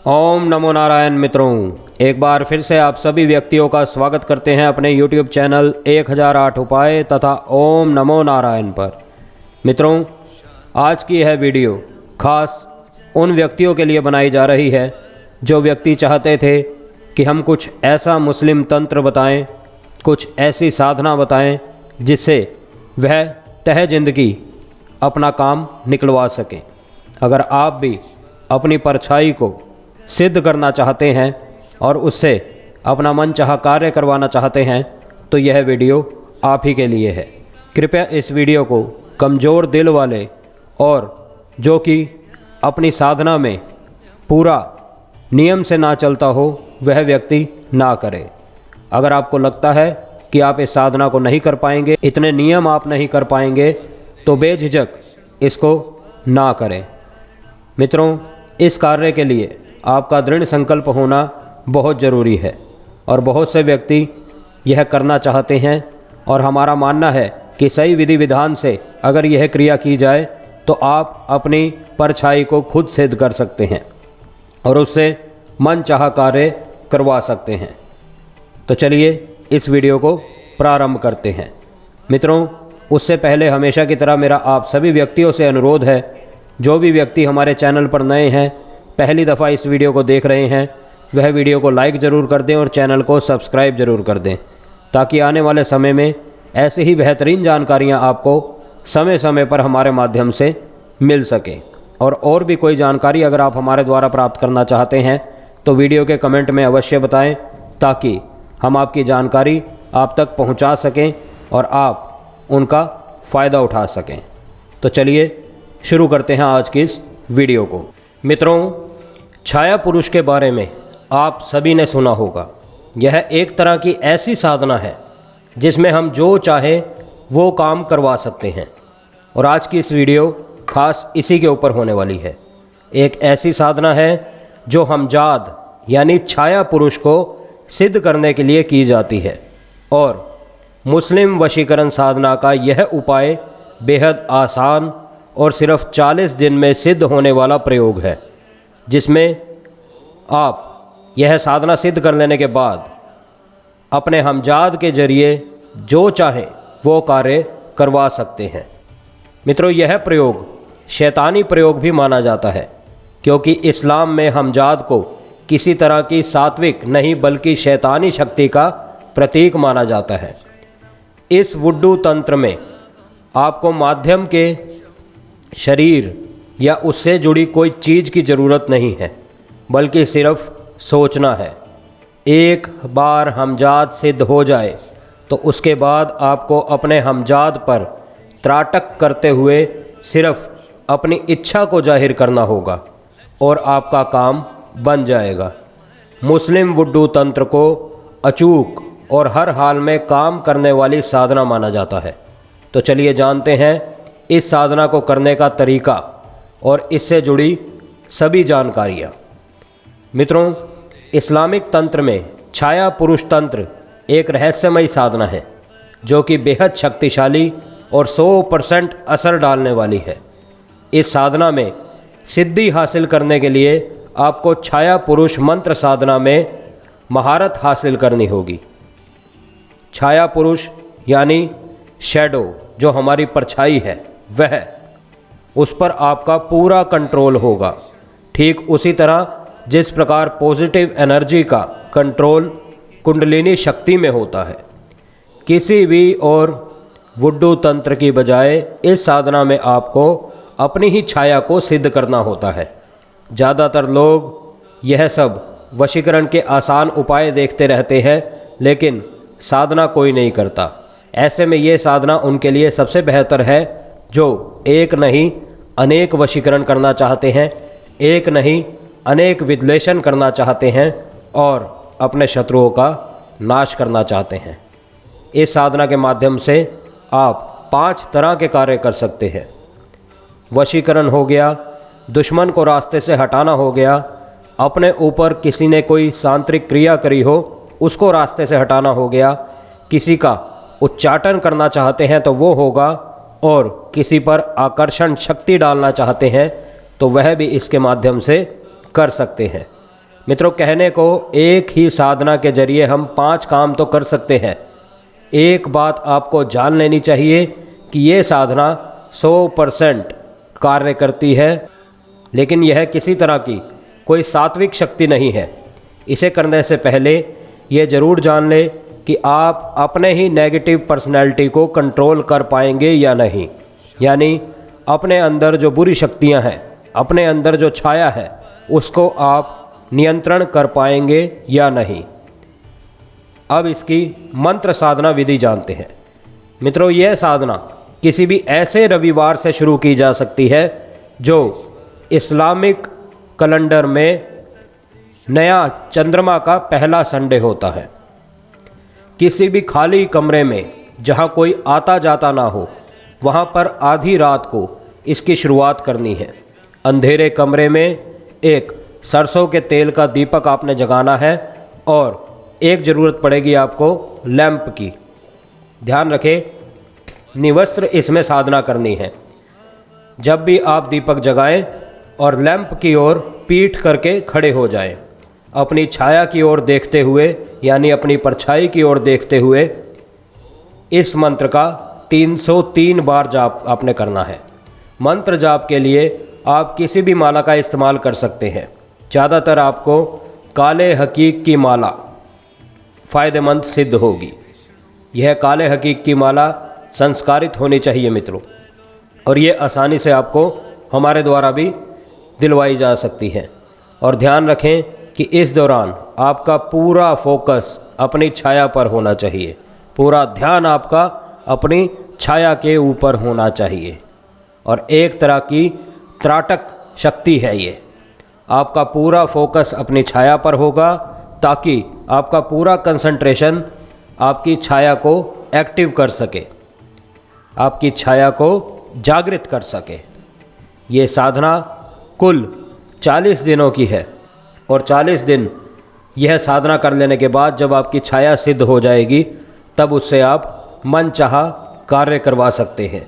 ओम नमो नारायण। मित्रों, एक बार फिर से आप सभी व्यक्तियों का स्वागत करते हैं अपने YouTube चैनल 1008 उपाय तथा ओम नमो नारायण पर। मित्रों, आज की यह वीडियो खास उन व्यक्तियों के लिए बनाई जा रही है जो व्यक्ति चाहते थे कि हम कुछ ऐसा मुस्लिम तंत्र बताएं, कुछ ऐसी साधना बताएं जिससे वह तह जिंदगी अपना काम निकलवा सकें। अगर आप भी अपनी परछाई को सिद्ध करना चाहते हैं और उससे अपना मनचाहा कार्य करवाना चाहते हैं तो यह वीडियो आप ही के लिए है। कृपया इस वीडियो को कमज़ोर दिल वाले और जो कि अपनी साधना में पूरा नियम से ना चलता हो वह व्यक्ति ना करे। अगर आपको लगता है कि आप इस साधना को नहीं कर पाएंगे, इतने नियम आप नहीं कर पाएंगे, तो बेझिझक इसको ना करें। मित्रों, इस कार्य के लिए आपका दृढ़ संकल्प होना बहुत ज़रूरी है और बहुत से व्यक्ति यह करना चाहते हैं और हमारा मानना है कि सही विधि विधान से अगर यह क्रिया की जाए तो आप अपनी परछाई को खुद सिद्ध कर सकते हैं और उससे मनचाहा कार्य करवा सकते हैं। तो चलिए इस वीडियो को प्रारंभ करते हैं। मित्रों, उससे पहले हमेशा की तरह मेरा आप सभी व्यक्तियों से अनुरोध है, जो भी व्यक्ति हमारे चैनल पर नए हैं, पहली दफ़ा इस वीडियो को देख रहे हैं, वह वीडियो को लाइक ज़रूर कर दें और चैनल को सब्सक्राइब ज़रूर कर दें ताकि आने वाले समय में ऐसे ही बेहतरीन जानकारियां आपको समय समय पर हमारे माध्यम से मिल सके। और भी कोई जानकारी अगर आप हमारे द्वारा प्राप्त करना चाहते हैं तो वीडियो के कमेंट में अवश्य बताएं ताकि हम आपकी जानकारी आप तक पहुंचा सकें और आप उनका फ़ायदा उठा सकें। तो चलिए शुरू करते हैं आज की इस वीडियो को। मित्रों, छाया पुरुष के बारे में आप सभी ने सुना होगा। यह एक तरह की ऐसी साधना है जिसमें हम जो चाहे वो काम करवा सकते हैं और आज की इस वीडियो खास इसी के ऊपर होने वाली है। एक ऐसी साधना है जो हमजाद यानी छाया पुरुष को सिद्ध करने के लिए की जाती है और मुस्लिम वशीकरण साधना का यह उपाय बेहद आसान और सिर्फ 40 दिन में सिद्ध होने वाला प्रयोग है, जिसमें आप यह साधना सिद्ध कर लेने के बाद अपने हमजाद के जरिए जो चाहे वो कार्य करवा सकते हैं। मित्रों, यह प्रयोग शैतानी प्रयोग भी माना जाता है क्योंकि इस्लाम में हमजाद को किसी तरह की सात्विक नहीं बल्कि शैतानी शक्ति का प्रतीक माना जाता है। इस वुड्डू तंत्र में आपको माध्यम के शरीर या उससे जुड़ी कोई चीज़ की ज़रूरत नहीं है, बल्कि सिर्फ सोचना है। एक बार हमजाद सिद्ध हो जाए तो उसके बाद आपको अपने हमजाद पर त्राटक करते हुए सिर्फ अपनी इच्छा को जाहिर करना होगा और आपका काम बन जाएगा। मुस्लिम वुड्डू तंत्र को अचूक और हर हाल में काम करने वाली साधना माना जाता है। तो चलिए जानते हैं इस साधना को करने का तरीका और इससे जुड़ी सभी जानकारियाँ। मित्रों, इस्लामिक तंत्र में छाया पुरुष तंत्र एक रहस्यमयी साधना है जो कि बेहद शक्तिशाली और 100% असर डालने वाली है। इस साधना में सिद्धि हासिल करने के लिए आपको छाया पुरुष मंत्र साधना में महारत हासिल करनी होगी। छाया पुरुष यानी शैडो, जो हमारी परछाई है, वह उस पर आपका पूरा कंट्रोल होगा। ठीक उसी तरह जिस प्रकार पॉजिटिव एनर्जी का कंट्रोल कुंडलिनी शक्ति में होता है। किसी भी और वुड्डू तंत्र की बजाय इस साधना में आपको अपनी ही छाया को सिद्ध करना होता है। ज़्यादातर लोग यह सब वशीकरण के आसान उपाय देखते रहते हैं लेकिन साधना कोई नहीं करता। ऐसे में ये साधना उनके लिए सबसे बेहतर है जो एक नहीं अनेक वशीकरण करना चाहते हैं, एक नहीं अनेक विश्लेषण करना चाहते हैं और अपने शत्रुओं का नाश करना चाहते हैं। इस साधना के माध्यम से आप 5 तरह के कार्य कर सकते हैं। वशीकरण हो गया, दुश्मन को रास्ते से हटाना हो गया, अपने ऊपर किसी ने कोई सांत्रिक क्रिया करी हो उसको रास्ते से हटाना हो गया, किसी का उच्चाटन करना चाहते हैं तो वो होगा, और किसी पर आकर्षण शक्ति डालना चाहते हैं तो वह भी इसके माध्यम से कर सकते हैं। मित्रों, कहने को एक ही साधना के जरिए हम 5 काम तो कर सकते हैं। एक बात आपको जान लेनी चाहिए कि ये साधना 100% कार्य करती है, लेकिन यह किसी तरह की कोई सात्विक शक्ति नहीं है। इसे करने से पहले ये ज़रूर जान ले कि आप अपने ही नेगेटिव पर्सनैलिटी को कंट्रोल कर पाएंगे या नहीं, यानी अपने अंदर जो बुरी शक्तियां हैं, अपने अंदर जो छाया है, उसको आप नियंत्रण कर पाएंगे या नहीं। अब इसकी मंत्र साधना विधि जानते हैं। मित्रों, यह साधना किसी भी ऐसे रविवार से शुरू की जा सकती है जो इस्लामिक कैलेंडर में नया चंद्रमा का पहला संडे होता है। किसी भी खाली कमरे में जहां कोई आता जाता ना हो, वहां पर आधी रात को इसकी शुरुआत करनी है। अंधेरे कमरे में एक सरसों के तेल का दीपक आपने जगाना है और एक ज़रूरत पड़ेगी आपको लैंप की। ध्यान रखें, निवस्त्र इसमें साधना करनी है। जब भी आप दीपक जगाएं और लैंप की ओर पीठ करके खड़े हो जाएं, अपनी छाया की ओर देखते हुए, यानी अपनी परछाई की ओर देखते हुए इस मंत्र का 303 बार जाप आपने करना है। मंत्र जाप के लिए आप किसी भी माला का इस्तेमाल कर सकते हैं। ज़्यादातर आपको काले हकीक की माला फ़ायदेमंद सिद्ध होगी। यह काले हकीक की माला संस्कारित होनी चाहिए मित्रों, और ये आसानी से आपको हमारे द्वारा भी दिलवाई जा सकती है। और ध्यान रखें कि इस दौरान आपका पूरा फोकस अपनी छाया पर होना चाहिए, पूरा ध्यान आपका अपनी छाया के ऊपर होना चाहिए। और एक तरह की त्राटक शक्ति है ये। आपका पूरा फोकस अपनी छाया पर होगा ताकि आपका पूरा कंसंट्रेशन आपकी छाया को एक्टिव कर सके, आपकी छाया को जागृत कर सके। ये साधना कुल 40 दिनों की है और 40 दिन यह साधना कर लेने के बाद जब आपकी छाया सिद्ध हो जाएगी, तब उससे आप मनचाहा कार्य करवा सकते हैं।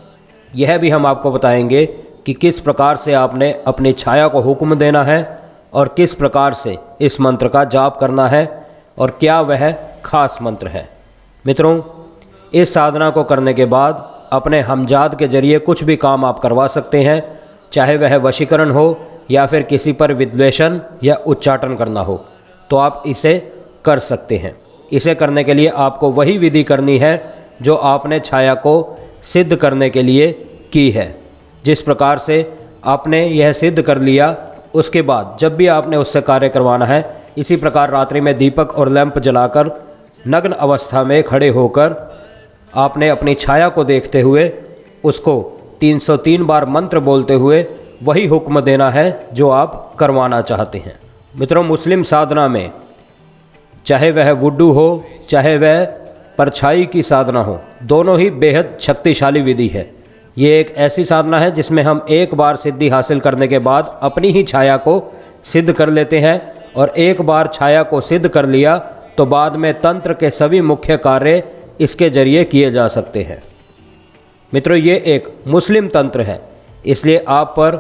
यह भी हम आपको बताएंगे कि किस प्रकार से आपने अपनी छाया को हुक्म देना है और किस प्रकार से इस मंत्र का जाप करना है और क्या वह खास मंत्र है। मित्रों, इस साधना को करने के बाद अपने हमजाद के जरिए कुछ भी काम आप करवा सकते हैं, चाहे वह वशीकरण हो या फिर किसी पर विद्वेषण या उच्चाटन करना हो, तो आप इसे कर सकते हैं। इसे करने के लिए आपको वही विधि करनी है जो आपने छाया को सिद्ध करने के लिए की है। जिस प्रकार से आपने यह सिद्ध कर लिया, उसके बाद जब भी आपने उससे कार्य करवाना है, इसी प्रकार रात्रि में दीपक और लैंप जलाकर नग्न अवस्था में खड़े होकर आपने अपनी छाया को देखते हुए उसको 303 बार मंत्र बोलते हुए वही हुक्म देना है जो आप करवाना चाहते हैं। मित्रों, मुस्लिम साधना में चाहे वह वुड्डू हो चाहे वह परछाई की साधना हो, दोनों ही बेहद शक्तिशाली विधि है। ये एक ऐसी साधना है जिसमें हम एक बार सिद्धि हासिल करने के बाद अपनी ही छाया को सिद्ध कर लेते हैं, और एक बार छाया को सिद्ध कर लिया तो बाद में तंत्र के सभी मुख्य कार्य इसके जरिए किए जा सकते हैं। मित्रों, ये एक मुस्लिम तंत्र है, इसलिए आप पर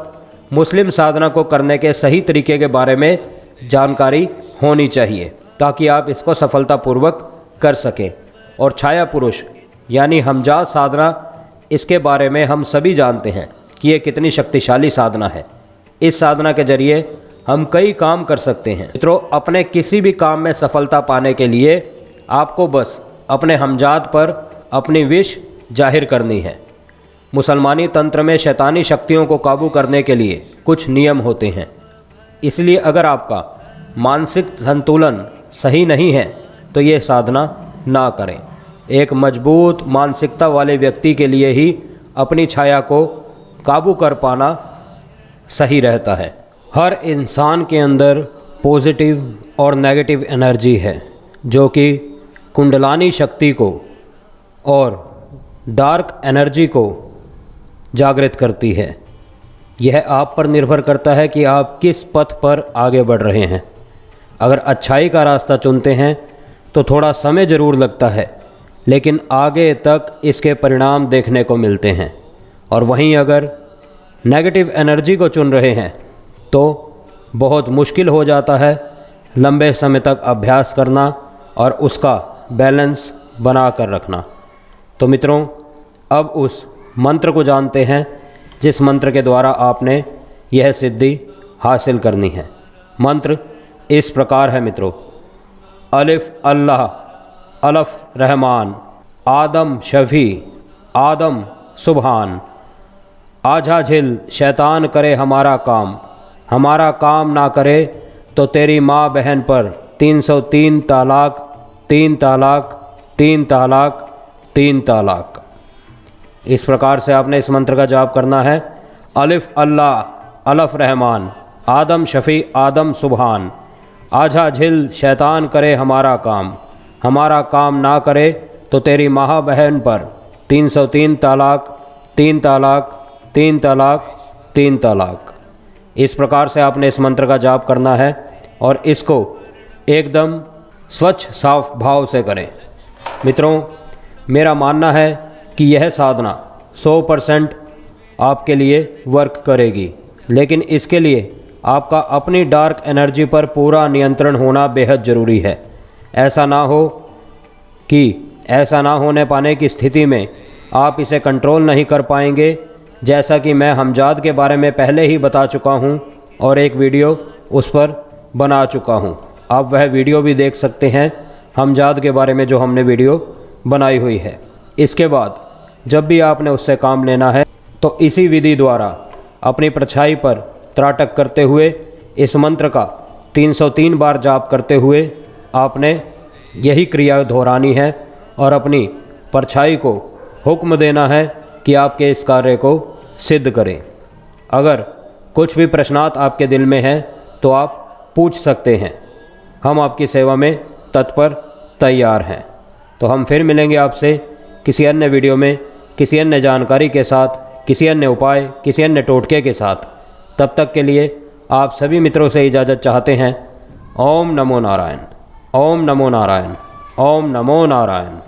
मुस्लिम साधना को करने के सही तरीके के बारे में जानकारी होनी चाहिए ताकि आप इसको सफलतापूर्वक कर सकें। और छाया पुरुष यानी हमजाद साधना, इसके बारे में हम सभी जानते हैं कि ये कितनी शक्तिशाली साधना है। इस साधना के जरिए हम कई काम कर सकते हैं। मित्रों, अपने किसी भी काम में सफलता पाने के लिए आपको बस अपने हमजाद पर अपनी विश जाहिर करनी है। मुसलमानी तंत्र में शैतानी शक्तियों को काबू करने के लिए कुछ नियम होते हैं, इसलिए अगर आपका मानसिक संतुलन सही नहीं है तो ये साधना ना करें। एक मजबूत मानसिकता वाले व्यक्ति के लिए ही अपनी छाया को काबू कर पाना सही रहता है। हर इंसान के अंदर पॉजिटिव और नेगेटिव एनर्जी है जो कि कुंडलानी शक्ति को और डार्क एनर्जी को जागृत करती है। यह आप पर निर्भर करता है कि आप किस पथ पर आगे बढ़ रहे हैं। अगर अच्छाई का रास्ता चुनते हैं तो थोड़ा समय ज़रूर लगता है, लेकिन आगे तक इसके परिणाम देखने को मिलते हैं। और वहीं अगर नेगेटिव एनर्जी को चुन रहे हैं तो बहुत मुश्किल हो जाता है, लंबे समय तक अभ्यास करना और उसका बैलेंस बना कर रखना। तो मित्रों, अब उस मंत्र को जानते हैं जिस मंत्र के द्वारा आपने यह सिद्धि हासिल करनी है। मंत्र इस प्रकार है मित्रों, अलिफ अल्लाह, अलफ रहमान, आदम शफी, आदम सुबहान। आजा झिल शैतान करे हमारा काम ना करे तो तेरी माँ बहन पर 303 तालाक, 3 तालाक, 3 तालाक, 3 तालाक। इस प्रकार से आपने इस मंत्र का जाप करना है। अलिफ अल्लाह, अलफ रहमान, आदम शफी, आदम सुबहान। आजा झिल शैतान करे हमारा काम ना करे तो तेरी माँ बहन पर 303 तालाक, 3 तालाक, 3 तालाक, 3 तालाक। इस प्रकार से आपने इस मंत्र का जाप करना है और इसको एकदम स्वच्छ साफ भाव से करें। मित्रों, मेरा मानना है कि यह साधना 100% आपके लिए वर्क करेगी, लेकिन इसके लिए आपका अपनी डार्क एनर्जी पर पूरा नियंत्रण होना बेहद ज़रूरी है। ऐसा ना होने पाने की स्थिति में आप इसे कंट्रोल नहीं कर पाएंगे, जैसा कि मैं हमजाद के बारे में पहले ही बता चुका हूं और एक वीडियो उस पर बना चुका हूं। आप वह वीडियो भी देख सकते हैं हमजाद के बारे में जो हमने वीडियो बनाई हुई है। इसके बाद जब भी आपने उससे काम लेना है तो इसी विधि द्वारा अपनी परछाई पर त्राटक करते हुए इस मंत्र का 303 बार जाप करते हुए आपने यही क्रिया दोहरानी है और अपनी परछाई को हुक्म देना है कि आपके इस कार्य को सिद्ध करें। अगर कुछ भी प्रश्नात आपके दिल में है तो आप पूछ सकते हैं, हम आपकी सेवा में तत्पर तैयार हैं। तो हम फिर मिलेंगे आपसे किसी अन्य वीडियो में, किसी अन्य जानकारी के साथ, किसी अन्य उपाय, किसी अन्य टोटके के साथ। तब तक के लिए आप सभी मित्रों से इजाज़त चाहते हैं। ओम नमो नारायण, ओम नमो नारायण, ओम नमो नारायण।